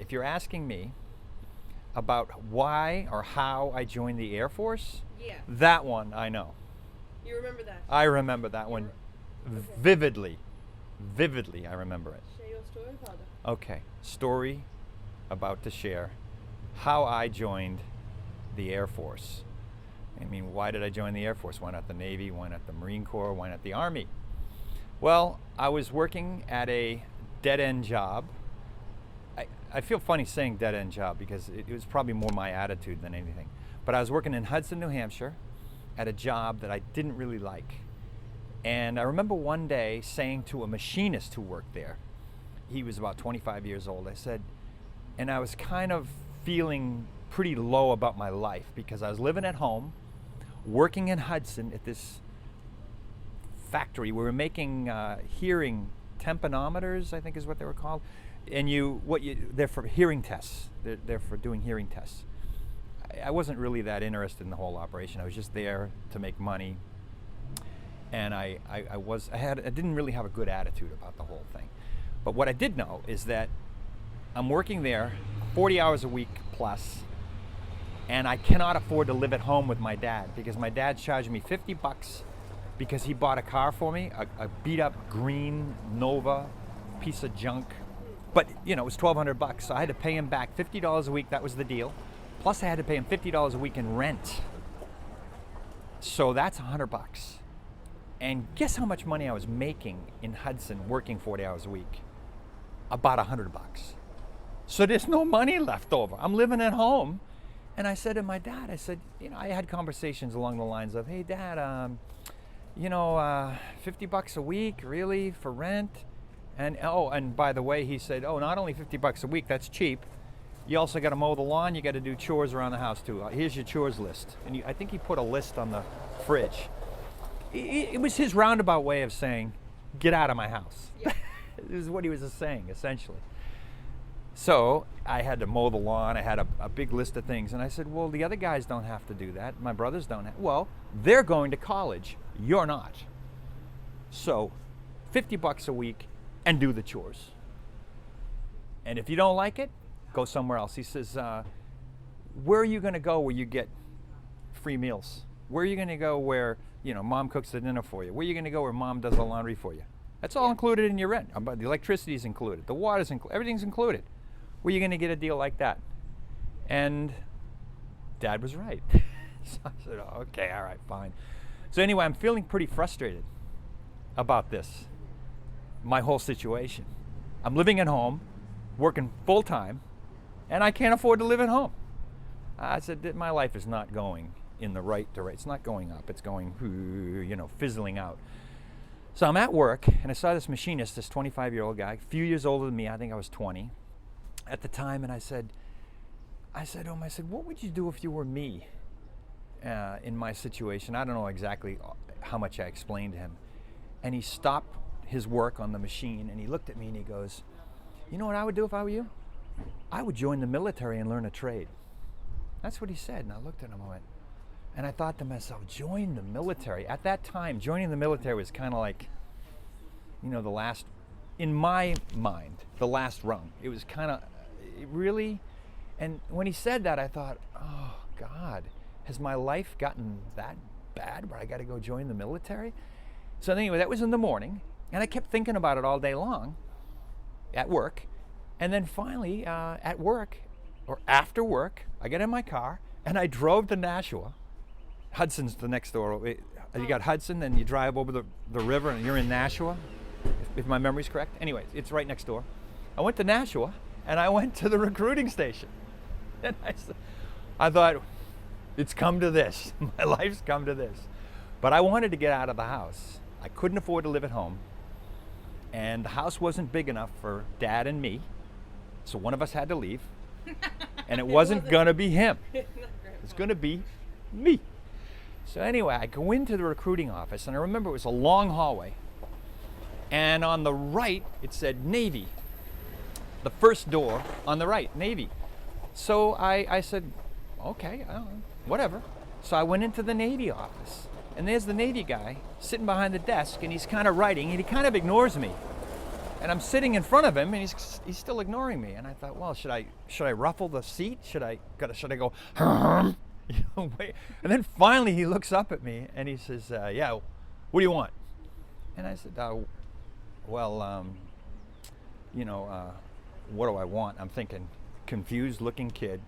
if you're asking me about why or how I joined the Air Force, Yeah. that one I know. You remember that? I remember that one Okay. vividly. Vividly, I remember it. Share your story, Father. Okay, story about to share how I joined the Air Force. I mean, why did I join the Air Force? Why not the Navy? Why not the Marine Corps? Why not the Army? Well, I was working at a dead-end job. I feel funny saying dead-end job because it was probably more my attitude than anything. But I was working in Hudson, New Hampshire at a job that I didn't really like. And I remember one day saying to a machinist who worked there, he was about 25 years old, I said, and I was kind of feeling pretty low about my life because I was living at home, working in Hudson at this factory. We were making hearing tympanometers, I think is what they were called. And they're for hearing tests. They're for doing hearing tests. I wasn't really that interested in the whole operation. I was just there to make money. And I didn't really have a good attitude about the whole thing. But what I did know is that I'm working there 40 hours a week plus, and I cannot afford to live at home with my dad because my dad's charging me $50 because he bought a car for me, a beat up green Nova piece of junk. But it was $1,200, so I had to pay him back $50 a week. That was the deal. Plus I had to pay him $50 a week in rent. So that's $100. And guess how much money I was making in Hudson working 40 hours a week? About $100. So there's no money left over. I'm living at home. And I said to my dad, I had conversations along the lines of, hey Dad, $50 a week, really, for rent? And by the way, he said, not only $50 a week, that's cheap. You also got to mow the lawn, you got to do chores around the house too. Here's your chores list. And I think he put a list on the fridge. It was his roundabout way of saying, get out of my house. Yeah. This is what he was saying, essentially. So I had to mow the lawn. I had a big list of things. And I said, well, the other guys don't have to do that. My brothers don't have. Well, they're going to college. You're not. So $50 a week and do the chores. And if you don't like it, go somewhere else. He says, where are you going to go where you get free meals? Where are you going to go where, mom cooks the dinner for you? Where are you going to go where mom does the laundry for you? That's all included in your rent. The electricity's included. The water's included. Everything's included. Where are you going to get a deal like that? And Dad was right. So I said, okay, all right, fine. So anyway, I'm feeling pretty frustrated about this, my whole situation. I'm living at home, working full time, and I can't afford to live at home. I said that my life is not going in the right direction. It's not going up. It's going, fizzling out. So I'm at work, and I saw this machinist, this 25-year-old guy, a few years older than me. I think I was 20 at the time, and I said to him, what would you do if you were me in my situation? I don't know exactly how much I explained to him. And he stopped his work on the machine, and he looked at me, and he goes, you know what I would do if I were you? I would join the military and learn a trade. That's what he said, and I looked at him and I thought to myself, join the military. At that time, joining the military was kind of like, the last, in my mind, the last rung. It was kind of, really? And when he said that, I thought, oh God, has my life gotten that bad where I got to go join the military? So anyway, that was in the morning, and I kept thinking about it all day long at work. And then finally, at work, or after work, I got in my car, and I drove to Nashua. Hudson's the next door. You got Hudson, then you drive over the river, and you're in Nashua, if my memory's correct. Anyway, it's right next door. I went to Nashua, and I went to the recruiting station. And I thought, it's come to this. My life's come to this. But I wanted to get out of the house. I couldn't afford to live at home. And the house wasn't big enough for Dad and me. So one of us had to leave. And it wasn't going to be him. It's going to be me. So anyway, I go into the recruiting office, and I remember it was a long hallway. And on the right, it said Navy. The first door on the right, Navy. So I said, okay, I don't know, whatever. So I went into the Navy office. And there's the Navy guy sitting behind the desk, and he's kind of writing, and he kind of ignores me. And I'm sitting in front of him, and he's still ignoring me. And I thought, well, should I ruffle the seat? Should I go? Wait. And then finally he looks up at me and he says, "Yeah, what do you want?" And I said, "Well, what do I want?" I'm thinking, confused-looking kid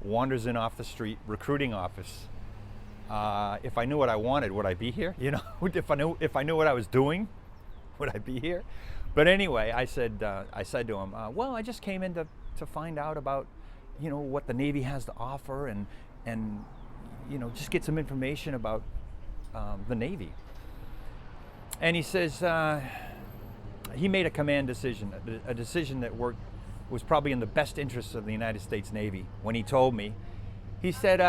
wanders in off the street, recruiting office. If I knew what I wanted, would I be here? If I knew what I was doing, would I be here? But anyway, I said to him, well, I just came in to find out about, what the Navy has to offer and just get some information about the Navy. And he says he made a command decision, a decision that was probably in the best interests of the United States Navy. When he told me, he said,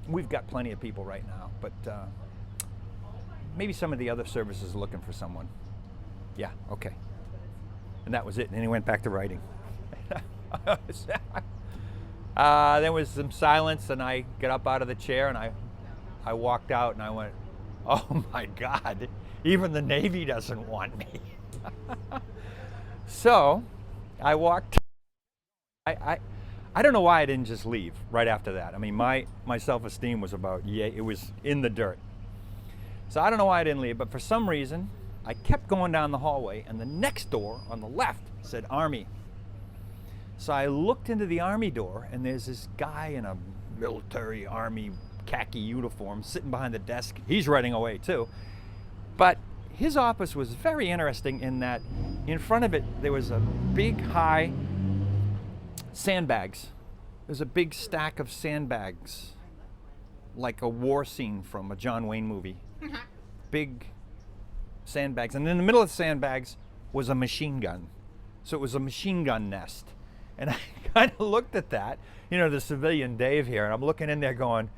we've got plenty of people right now, but maybe some of the other services are looking for someone. Yeah, okay. And that was it. And then he went back to writing. There was some silence, and I got up out of the chair, and I walked out, and I went, oh my God, even the Navy doesn't want me. So I walked. I don't know why I didn't just leave right after that. I mean, my self-esteem was it was in the dirt. So I don't know why I didn't leave, but for some reason, I kept going down the hallway, and the next door on the left said Army. So I looked into the Army door, and there's this guy in a military Army khaki uniform sitting behind the desk. He's writing away too. But his office was very interesting in that in front of it there was a big high sandbags. There's a big stack of sandbags, like a war scene from a John Wayne movie. Big sandbags. And in the middle of the sandbags was a machine gun. So it was a machine gun nest. And I kind of looked at that, the civilian Dave here, and I'm looking in there going,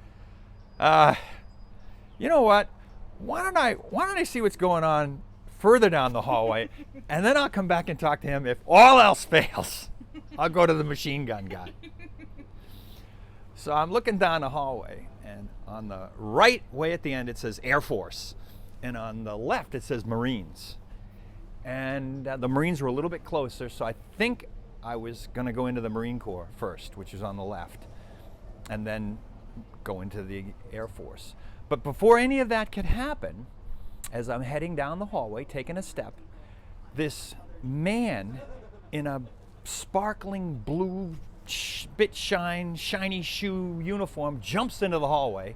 you know what? Why don't I see what's going on further down the hallway, and then I'll come back and talk to him. If all else fails, I'll go to the machine gun guy. So I'm looking down the hallway, and on the right way at the end it says Air Force, and on the left it says Marines. And the Marines were a little bit closer, so I think I was going to go into the Marine Corps first, which is on the left, and then go into the Air Force. But before any of that could happen, as I'm heading down the hallway, taking a step, this man in a sparkling blue shiny shoe uniform jumps into the hallway,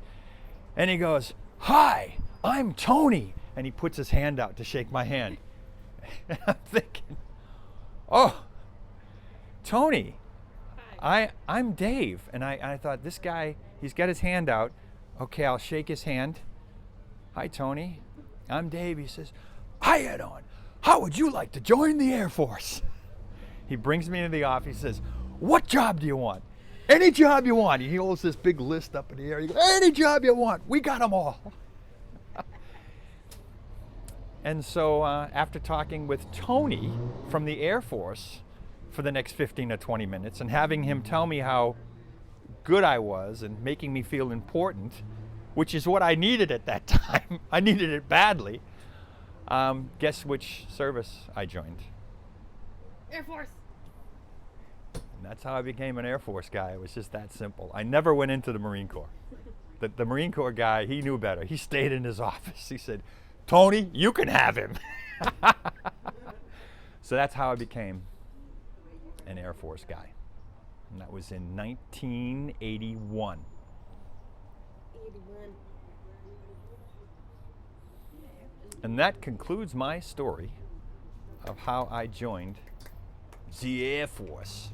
and he goes, "Hi, I'm Tony," and he puts his hand out to shake my hand. And I'm thinking, oh, Tony, I'm Dave. And I thought, this guy, he's got his hand out. Okay, I'll shake his hand. "Hi, Tony. I'm Dave." He says, "Hiya, Don. How would you like to join the Air Force?" He brings me into the office. He says, "What job do you want?" "Any job you want." He holds this big list up in the air. He goes, "Any job you want. We got them all." And so after talking with Tony from the Air Force for the next 15 to 20 minutes and having him tell me how good I was and making me feel important, which is what I needed at that time. I needed it badly. Guess which service I joined? Air Force. And that's how I became an Air Force guy. It was just that simple. I never went into the Marine Corps. The Marine Corps guy, he knew better. He stayed in his office. He said, "Tony, you can have him." So that's how I became an Air Force guy. And that was in 1981. 81. And that concludes my story of how I joined the Air Force.